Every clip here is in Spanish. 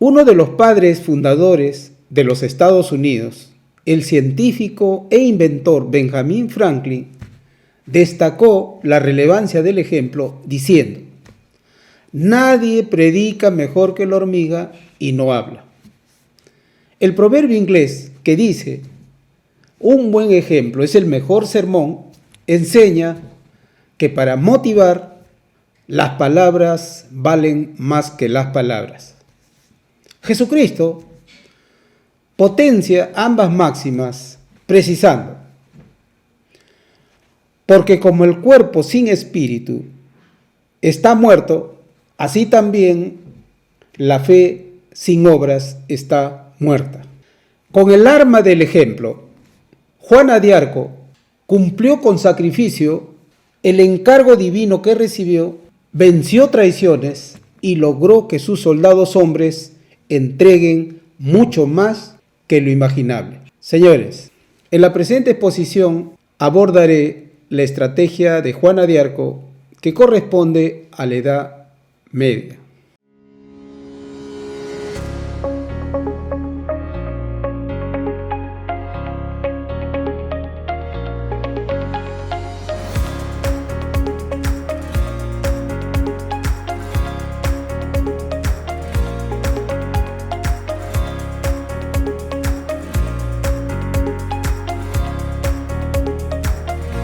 Uno de los padres fundadores de los Estados Unidos, el científico e inventor Benjamin Franklin, destacó la relevancia del ejemplo diciendo: nadie predica mejor que la hormiga y no habla. El proverbio inglés que dice: un buen ejemplo es el mejor sermón, enseña que para motivar, las palabras valen más que las palabras. Jesucristo potencia ambas máximas precisando: porque como el cuerpo sin espíritu está muerto, así también la fe sin obras está muerta. Con el arma del ejemplo, Juana de Arco cumplió con sacrificio el encargo divino que recibió, venció traiciones y logró que sus soldados hombres entreguen mucho más que lo imaginable. Señores, en la presente exposición abordaré la estrategia de Juana de Arco que corresponde a la Edad Media.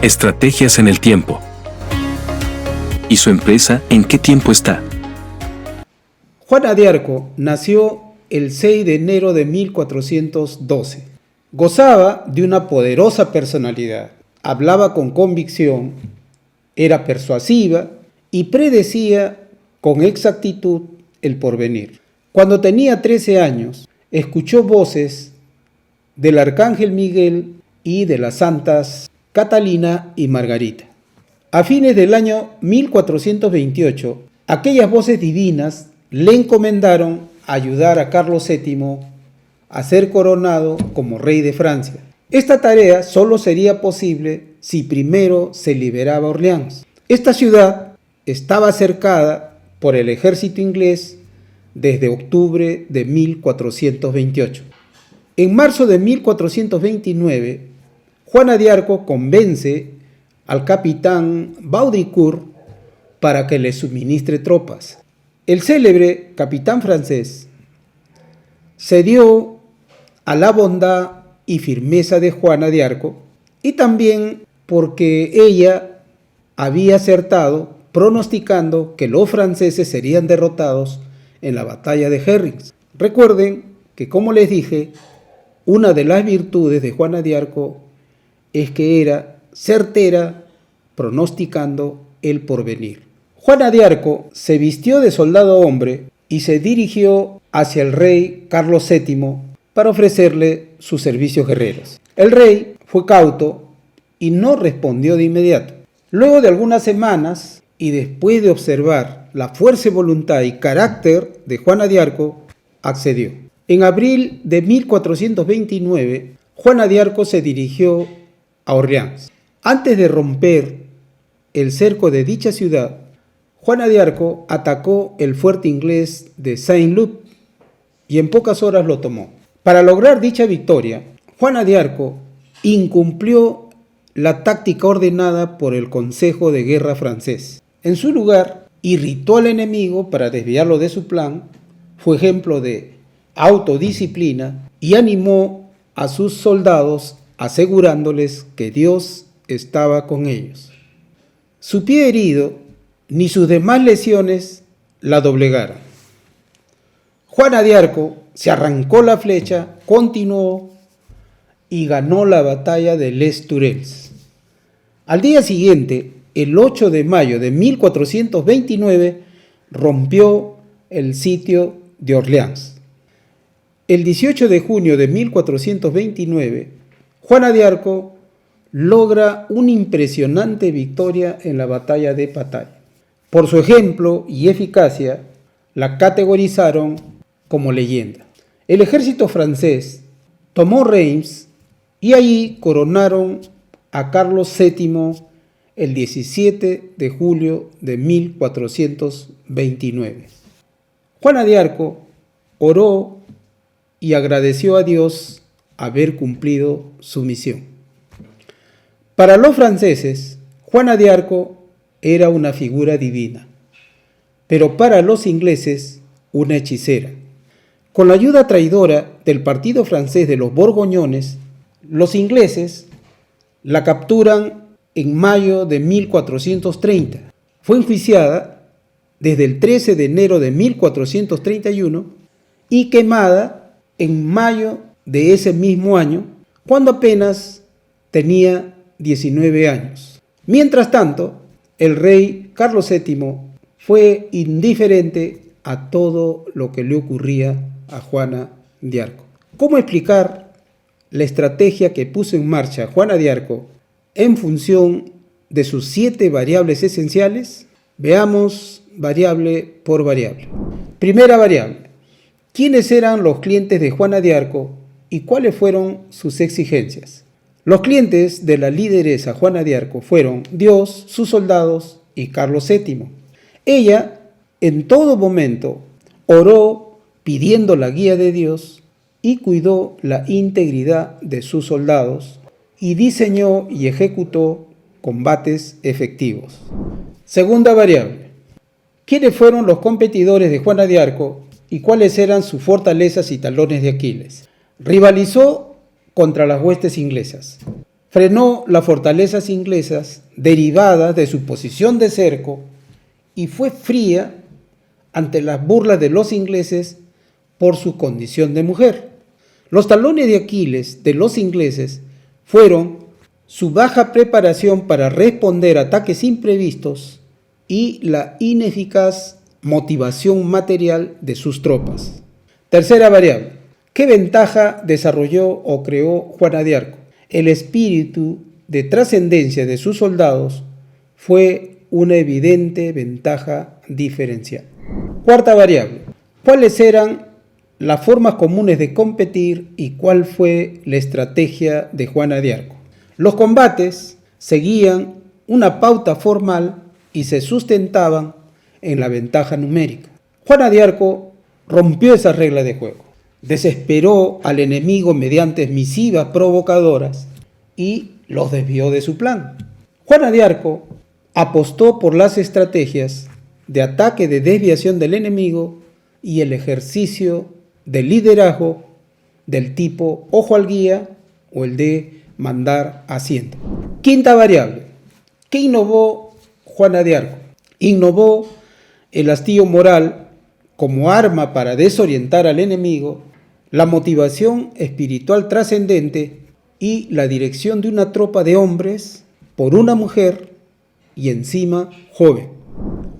Estrategias en el tiempo. ¿Y su empresa en qué tiempo está? Juana de Arco nació el 6 de enero de 1412. Gozaba de una poderosa personalidad, hablaba con convicción, era persuasiva y predecía con exactitud el porvenir. Cuando tenía 13 años, escuchó voces del arcángel Miguel y de las santas Catalina y Margarita. A fines del año 1428, aquellas voces divinas le encomendaron ayudar a Carlos VII a ser coronado como rey de Francia. Esta tarea solo sería posible si primero se liberaba Orleans. Esta ciudad estaba cercada por el ejército inglés desde octubre de 1428. En marzo de 1429, Juana de Arco convence al capitán Baudricourt para que le suministre tropas. El célebre capitán francés cedió a la bondad y firmeza de Juana de Arco y también porque ella había acertado pronosticando que los franceses serían derrotados en la batalla de Herrings. Recuerden que, como les dije, una de las virtudes de Juana de Arco es que era certera pronosticando el porvenir. Juana de Arco se vistió de soldado hombre y se dirigió hacia el rey Carlos VII para ofrecerle sus servicios guerreros. El rey fue cauto y no respondió de inmediato. Luego de algunas semanas y después de observar la fuerza de voluntad y carácter de Juana de Arco, accedió. En abril de 1429, Juana de Arco se dirigió a Orleans. Antes de romper el cerco de dicha ciudad, Juana de Arco atacó el fuerte inglés de Saint-Loup y en pocas horas lo tomó. Para lograr dicha victoria, Juana de Arco incumplió la táctica ordenada por el Consejo de Guerra francés. En su lugar, irritó al enemigo para desviarlo de su plan, fue ejemplo de autodisciplina y animó a sus soldados asegurándoles que Dios estaba con ellos. Su pie herido ni sus demás lesiones la doblegaron. Juana de Arco se arrancó la flecha, continuó y ganó la batalla de Les Tourelles. Al día siguiente, el 8 de mayo de 1429, rompió el sitio de Orleans. El 18 de junio de 1429, Juana de Arco logra una impresionante victoria en la batalla de Patay. Por su ejemplo y eficacia, la categorizaron como leyenda. El ejército francés tomó Reims y allí coronaron a Carlos VII el 17 de julio de 1429. Juana de Arco oró y agradeció a Dios haber cumplido su misión. Para los franceses, Juana de Arco era una figura divina, pero para los ingleses, una hechicera. Con la ayuda traidora del partido francés de los Borgoñones, los ingleses la capturan en mayo de 1430. Fue enjuiciada desde el 13 de enero de 1431 y quemada en mayo de ese mismo año, cuando apenas tenía 19 años. Mientras tanto, el rey Carlos VII fue indiferente a todo lo que le ocurría a Juana de Arco. ¿Cómo explicar la estrategia que puso en marcha Juana de Arco en función de sus 7 variables esenciales? Veamos variable por variable. Primera variable: ¿quiénes eran los clientes de Juana de Arco y cuáles fueron sus exigencias? Los clientes de la lideresa Juana de Arco fueron Dios, sus soldados y Carlos VII. Ella, en todo momento, oró pidiendo la guía de Dios y cuidó la integridad de sus soldados y diseñó y ejecutó combates efectivos. Segunda variable: ¿quiénes fueron los competidores de Juana de Arco y cuáles eran sus fortalezas y talones de Aquiles? Rivalizó contra las huestes inglesas. Frenó las fortalezas inglesas derivadas de su posición de cerco y fue fría ante las burlas de los ingleses por su condición de mujer. Los talones de Aquiles de los ingleses fueron su baja preparación para responder a ataques imprevistos y la ineficaz motivación material de sus tropas. Tercera variable: ¿qué ventaja desarrolló o creó Juana de Arco? El espíritu de trascendencia de sus soldados fue una evidente ventaja diferencial. Cuarta variable: ¿cuáles eran las formas comunes de competir y cuál fue la estrategia de Juana de Arco? Los combates seguían una pauta formal y se sustentaban en la ventaja numérica. Juana de Arco rompió esa regla de juego. Desesperó al enemigo mediante misivas provocadoras y los desvió de su plan. Juana de Arco apostó por las estrategias de ataque, de desviación del enemigo y el ejercicio de liderazgo del tipo ojo al guía o el de mandar haciendo. Quinta variable: ¿qué innovó Juana de Arco? Innovó el hastío moral como arma para desorientar al enemigo, la motivación espiritual trascendente y la dirección de una tropa de hombres por una mujer y encima joven.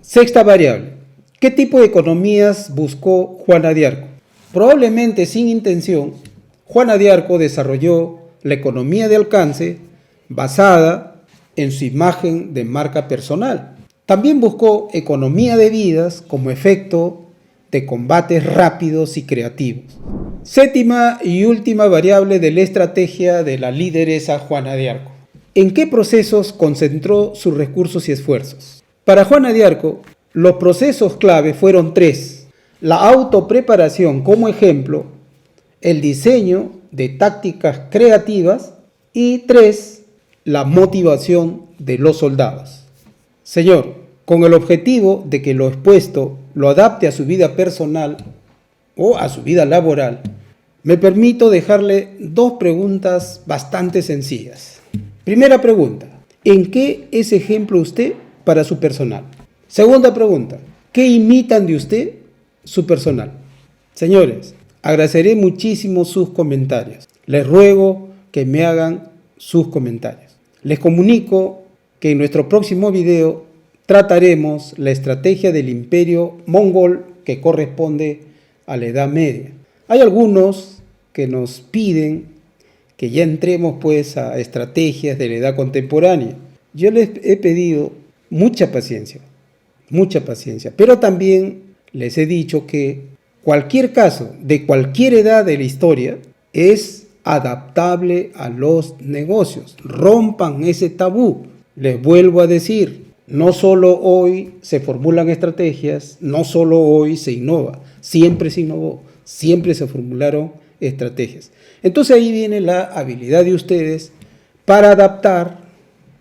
Sexta variable: ¿qué tipo de economías buscó Juana de Arco? Probablemente sin intención, Juana de Arco desarrolló la economía de alcance basada en su imagen de marca personal. También buscó economía de vidas como efecto de combates rápidos y creativos. Séptima y última variable de la estrategia de la lideresa Juana de Arco: ¿en qué procesos concentró sus recursos y esfuerzos? Para Juana de Arco, los procesos clave fueron 3. La autopreparación como ejemplo, el diseño de tácticas creativas y 3. La motivación de los soldados. Señor, con el objetivo de que lo expuesto lo adapte a su vida personal o a su vida laboral, me permito dejarle 2 preguntas bastante sencillas. Primera pregunta: ¿en qué es ejemplo usted para su personal? Segunda pregunta: ¿qué imitan de usted su personal? Señores, agradeceré muchísimo sus comentarios. Les ruego que me hagan sus comentarios. Les comunico que en nuestro próximo video trataremos la estrategia del imperio mongol que corresponde a la Edad Media. Hay algunos que nos piden que ya entremos pues a estrategias de la edad contemporánea. Yo les he pedido mucha paciencia, pero también les he dicho que cualquier caso de cualquier edad de la historia es adaptable a los negocios. Rompan ese tabú. Les vuelvo a decir, no solo hoy se formulan estrategias, no solo hoy se innova, siempre se innovó. siempre se formularon estrategias. Entonces ahí viene la habilidad de ustedes para adaptar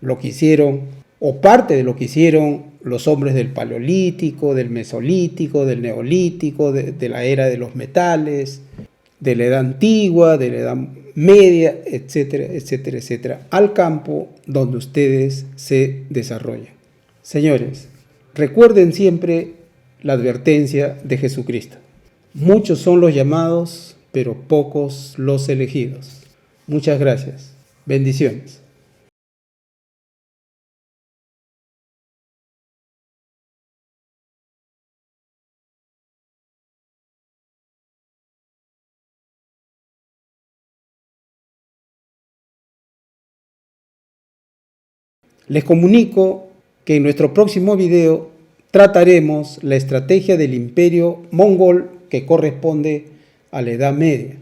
lo que hicieron o parte de lo que hicieron los hombres del Paleolítico, del Mesolítico, del Neolítico, de la era de los metales, de la Edad Antigua, de la Edad Media, etcétera, etcétera, etcétera, al campo donde ustedes se desarrollan. Señores, recuerden siempre la advertencia de Jesucristo. Muchos son los llamados, pero pocos los elegidos. Muchas gracias. Bendiciones. Les comunico que en nuestro próximo video trataremos la estrategia del imperio mongol que corresponde a la Edad Media.